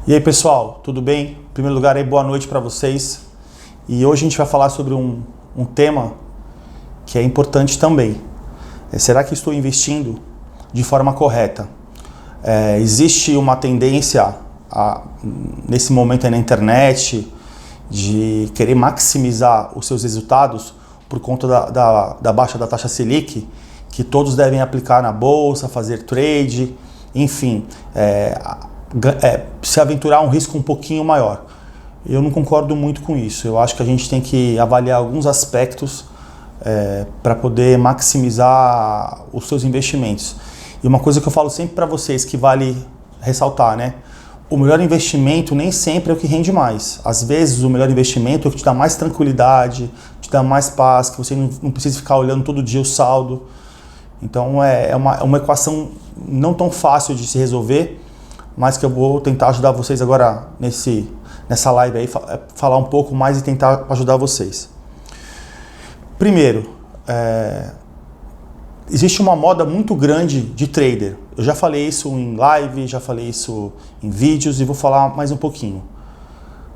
E aí pessoal, tudo bem? Em primeiro lugar, aí, boa noite para vocês. E hoje a gente vai falar sobre um tema que é importante também. Será que estou investindo de forma correta? Existe uma tendência nesse momento aí na internet de querer maximizar os seus resultados por conta da baixa da taxa Selic, que todos devem aplicar na bolsa, fazer trade, enfim, se aventurar um risco um pouquinho maior. Eu não concordo muito com isso. Eu acho que a gente tem que avaliar alguns aspectos para poder maximizar os seus investimentos. E uma coisa que eu falo sempre para vocês que vale ressaltar, né? O melhor investimento nem sempre é o que rende mais. Às vezes o melhor investimento é o que te dá mais tranquilidade, te dá mais paz, que você não precisa ficar olhando todo dia o saldo. Então é uma equação não tão fácil de se resolver, mas que eu vou tentar ajudar vocês agora nessa live aí, falar um pouco mais e tentar ajudar vocês. Primeiro, existe uma moda muito grande de trader. Eu já falei isso em live, já falei isso em vídeos e vou falar mais um pouquinho.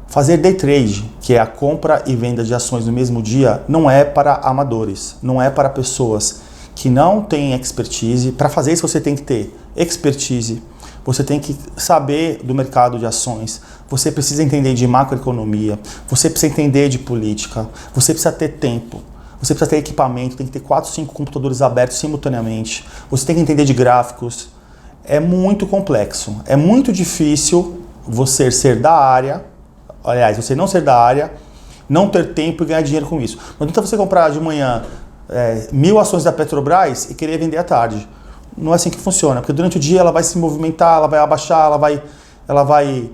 Fazer day trade, que é a compra e venda de ações no mesmo dia, não é para amadores, não é para pessoas que não têm expertise. Para fazer isso você tem que ter expertise, você tem que saber do mercado de ações, você precisa entender de macroeconomia, você precisa entender de política, você precisa ter tempo, você precisa ter equipamento, tem que ter 4, 5 computadores abertos simultaneamente, você tem que entender de gráficos. É muito complexo, é muito difícil você ser da área, aliás, você não ser da área, não ter tempo e ganhar dinheiro com isso. Não adianta você comprar de manhã 1000 ações da Petrobras e querer vender à tarde. Não é assim que funciona, porque durante o dia ela vai se movimentar, ela vai abaixar, ela vai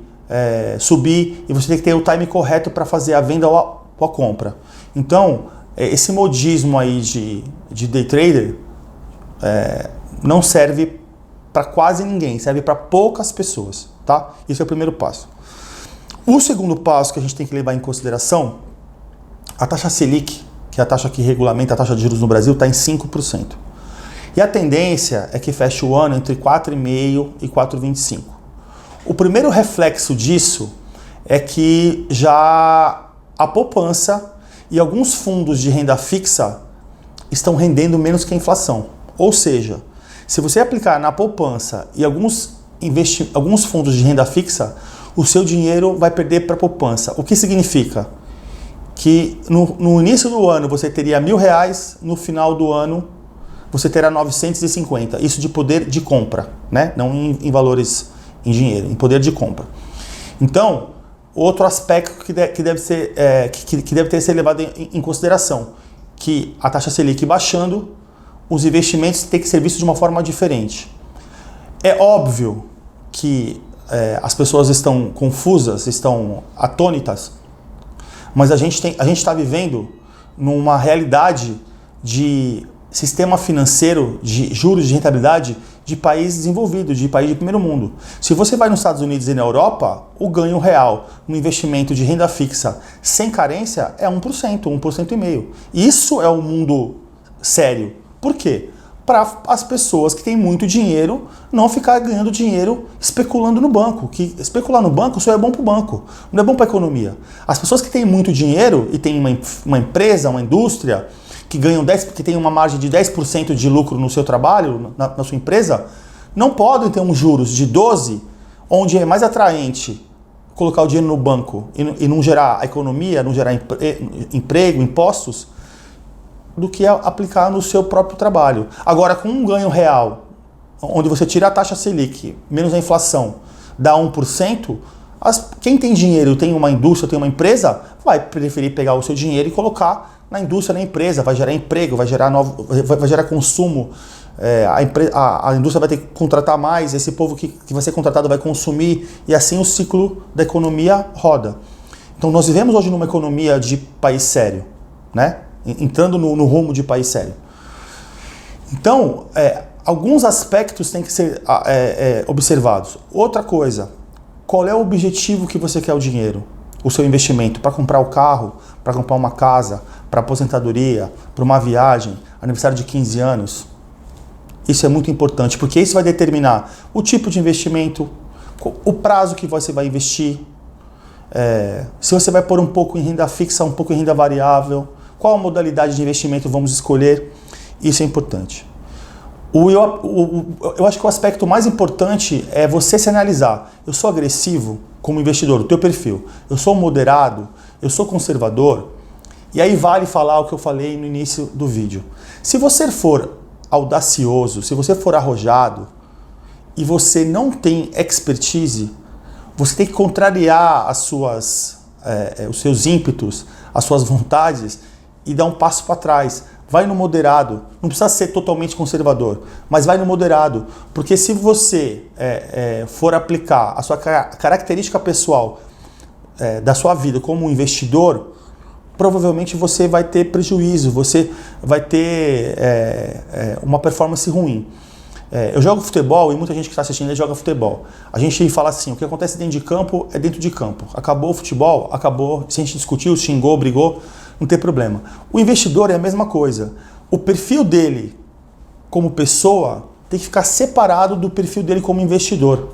subir, e você tem que ter o time correto para fazer a venda ou a compra. Então, esse modismo aí de day trader não serve para quase ninguém, serve para poucas pessoas, tá? Esse é o primeiro passo. O segundo passo que a gente tem que levar em consideração, a taxa Selic, que é a taxa que regulamenta a taxa de juros no Brasil, está em 5%. E a tendência é que feche o ano entre 4,5% e 4,25%. O primeiro reflexo disso é que já a poupança e alguns fundos de renda fixa estão rendendo menos que a inflação. Ou seja, se você aplicar na poupança e alguns fundos de renda fixa, o seu dinheiro vai perder para a poupança. O que significa? Que no início do ano você teria R$1.000, no final do ano você terá 950. Isso de poder de compra, né? Não em valores em dinheiro, em poder de compra. Então, outro aspecto que deve ter ser levado em consideração, que a taxa Selic baixando, os investimentos têm que ser vistos de uma forma diferente. É óbvio que as pessoas estão confusas, estão atônitas, mas a gente está vivendo numa realidade de sistema financeiro de juros de rentabilidade de país desenvolvido, de país de primeiro mundo. Se você vai nos Estados Unidos e na Europa, o ganho real no investimento de renda fixa sem carência é 1%, 1,5%. Isso é um mundo sério. Por quê? Para as pessoas que têm muito dinheiro não ficar ganhando dinheiro especulando no banco. Que especular no banco só é bom para o banco, não é bom para a economia. As pessoas que têm muito dinheiro e têm uma empresa, uma indústria, que tem uma margem de 10% de lucro no seu trabalho, na sua empresa, não podem ter uns juros de 12%, onde é mais atraente colocar o dinheiro no banco e não gerar a economia, não gerar emprego, impostos, do que aplicar no seu próprio trabalho. Agora, com um ganho real, onde você tira a taxa Selic, menos a inflação, dá 1%, quem tem dinheiro, tem uma indústria, tem uma empresa, vai preferir pegar o seu dinheiro e colocar na indústria, na empresa, vai gerar emprego, vai gerar consumo, a indústria vai ter que contratar mais, esse povo que vai ser contratado vai consumir, e assim o ciclo da economia roda. Então nós vivemos hoje numa economia de país sério, né? Entrando no rumo de país sério. Então, alguns aspectos têm que ser observados. Outra coisa, qual é o objetivo que você quer o dinheiro? O seu investimento? Para comprar o carro, para comprar uma casa, para aposentadoria, para uma viagem, aniversário de 15 anos? Isso é muito importante, porque isso vai determinar o tipo de investimento, o prazo que você vai investir, se você vai pôr um pouco em renda fixa, um pouco em renda variável, qual a modalidade de investimento vamos escolher, isso é importante. Eu acho que o aspecto mais importante é você se analisar. Eu sou agressivo como investidor, o teu perfil. Eu sou moderado, eu sou conservador. E aí vale falar o que eu falei no início do vídeo. Se você for audacioso, se você for arrojado e você não tem expertise, você tem que contrariar os seus ímpetos, as suas vontades e dar um passo para trás. Vai no moderado, não precisa ser totalmente conservador, mas vai no moderado, porque se você for aplicar a sua característica pessoal da sua vida como um investidor, provavelmente você vai ter prejuízo, você vai ter uma performance ruim. Eu jogo futebol e muita gente que está assistindo joga futebol. A gente fala assim, o que acontece dentro de campo é dentro de campo. Acabou o futebol, acabou. Se a gente discutiu, xingou, brigou, não tem problema. O investidor é a mesma coisa. O perfil dele como pessoa tem que ficar separado do perfil dele como investidor.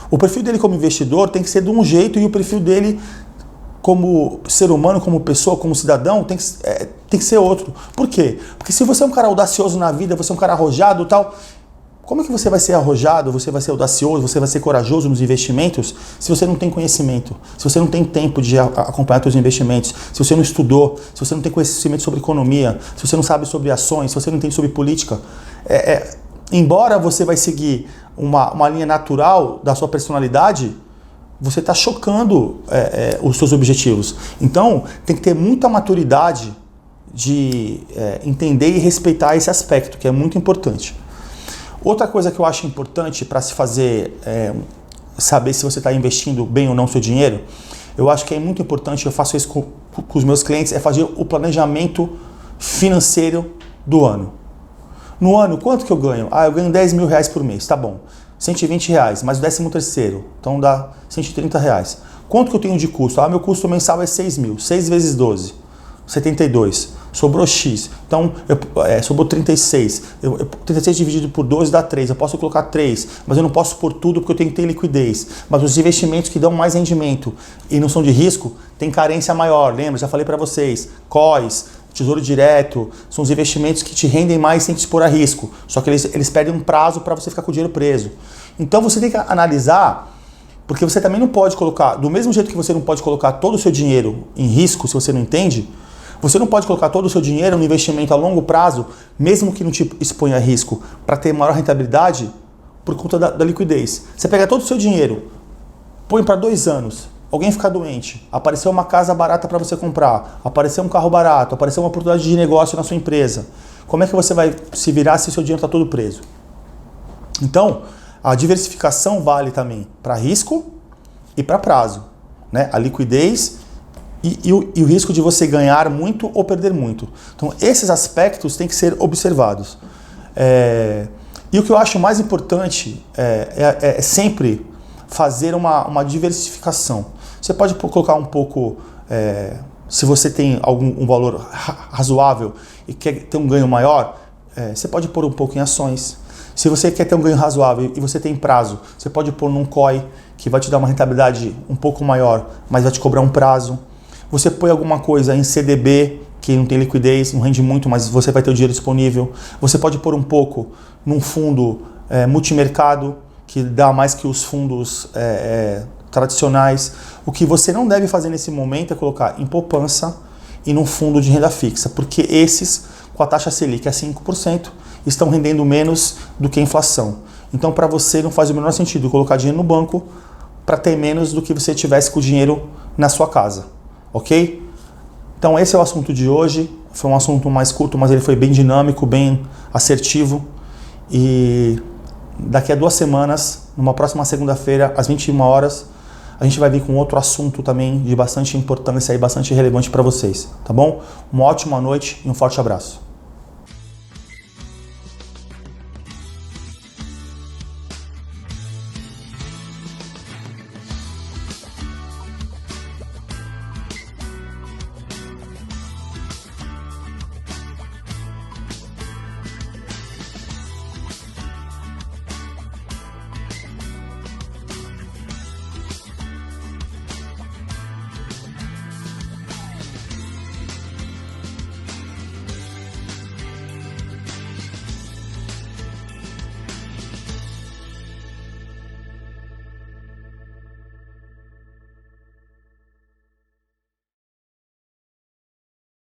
O perfil dele como investidor tem que ser de um jeito e o perfil dele como ser humano, como pessoa, como cidadão, tem que ser outro. Por quê? Porque se você é um cara audacioso na vida, você é um cara arrojado e tal, como é que você vai ser arrojado, você vai ser audacioso, você vai ser corajoso nos investimentos se você não tem conhecimento, se você não tem tempo de acompanhar seus investimentos, se você não estudou, se você não tem conhecimento sobre economia, se você não sabe sobre ações, se você não entende sobre política? Embora você vai seguir uma linha natural da sua personalidade, você está chocando os seus objetivos. Então, tem que ter muita maturidade de entender e respeitar esse aspecto, que é muito importante. Outra coisa que eu acho importante para se fazer, saber se você está investindo bem ou não o seu dinheiro, eu acho que é muito importante, eu faço isso com os meus clientes, é fazer o planejamento financeiro do ano. No ano, quanto que eu ganho? Eu ganho 10 mil reais por mês, tá bom. 120 reais, mais o 13º, então dá 130 reais. Quanto que eu tenho de custo? Meu custo mensal é 6 mil, 6 vezes 12, 72. Sobrou X, então sobrou 36, 36 dividido por 12 dá 3, eu posso colocar 3, mas eu não posso pôr tudo porque eu tenho que ter liquidez. Mas os investimentos que dão mais rendimento e não são de risco, tem carência maior, lembra? Já falei para vocês, COIs, Tesouro Direto, são os investimentos que te rendem mais sem te expor a risco, só que eles perdem um prazo para você ficar com o dinheiro preso. Então você tem que analisar, porque você também não pode colocar, do mesmo jeito que você não pode colocar todo o seu dinheiro em risco se você não entende, você não pode colocar todo o seu dinheiro no investimento a longo prazo, mesmo que não te exponha a risco, para ter maior rentabilidade por conta da liquidez. Você pega todo o seu dinheiro, põe para 2 anos, alguém ficar doente, apareceu uma casa barata para você comprar, apareceu um carro barato, apareceu uma oportunidade de negócio na sua empresa. Como é que você vai se virar se o seu dinheiro está todo preso? Então, a diversificação vale também para risco e para prazo, né? A liquidez e o risco de você ganhar muito ou perder muito. Então, esses aspectos têm que ser observados. E o que eu acho mais importante é sempre fazer uma diversificação. Você pode colocar um pouco, se você tem um valor razoável e quer ter um ganho maior, você pode pôr um pouco em ações. Se você quer ter um ganho razoável e você tem prazo, você pode pôr num COI, que vai te dar uma rentabilidade um pouco maior, mas vai te cobrar um prazo. Você põe alguma coisa em CDB, que não tem liquidez, não rende muito, mas você vai ter o dinheiro disponível. Você pode pôr um pouco num fundo multimercado, que dá mais que os fundos tradicionais. O que você não deve fazer nesse momento é colocar em poupança e num fundo de renda fixa, porque esses, com a taxa Selic a 5%, estão rendendo menos do que a inflação. Então, para você não faz o menor sentido colocar dinheiro no banco para ter menos do que você tivesse com o dinheiro na sua casa. Ok? Então esse é o assunto de hoje. Foi um assunto mais curto, mas ele foi bem dinâmico, bem assertivo. E daqui a 2 semanas, numa próxima segunda-feira, às 21 horas, a gente vai vir com outro assunto também de bastante importância e bastante relevante para vocês. Tá bom? Uma ótima noite e um forte abraço.